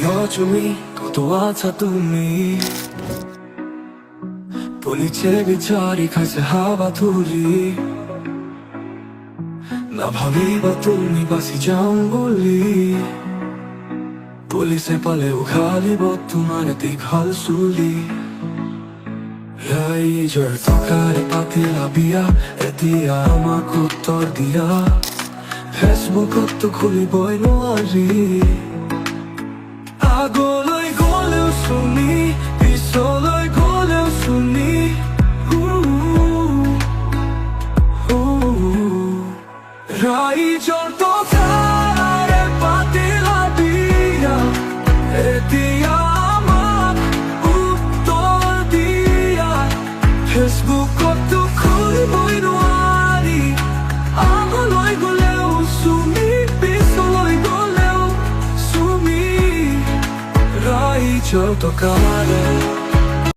অচুমি কত আছা তুমি policie চারি খাইছে হাওয়া ধুলি না ভাবিবা তুমি বাসি যাও বলি পুলিশে পালে উঘালিব তোমাৰ দীঘল চুলি ৰাইজৰ টকাৰে পাতিলা বিয়া এতিয়া আমাক উত্তৰ দিয়া ফেচবুকতো খুলিবই নোৱাৰি আগলৈ গলেও শুনি পিছলৈ গলেও শুনি ৰাইজৰ টকাৰে পাতিলা বিয়া এতিয়া আমাক উত্তৰ দিয়া ফেচবুকতো খুলিবই নোৱাৰি আগলৈ গলেও শুনি পিছলৈ গলেও শুনি ৰাইজৰ টকাৰে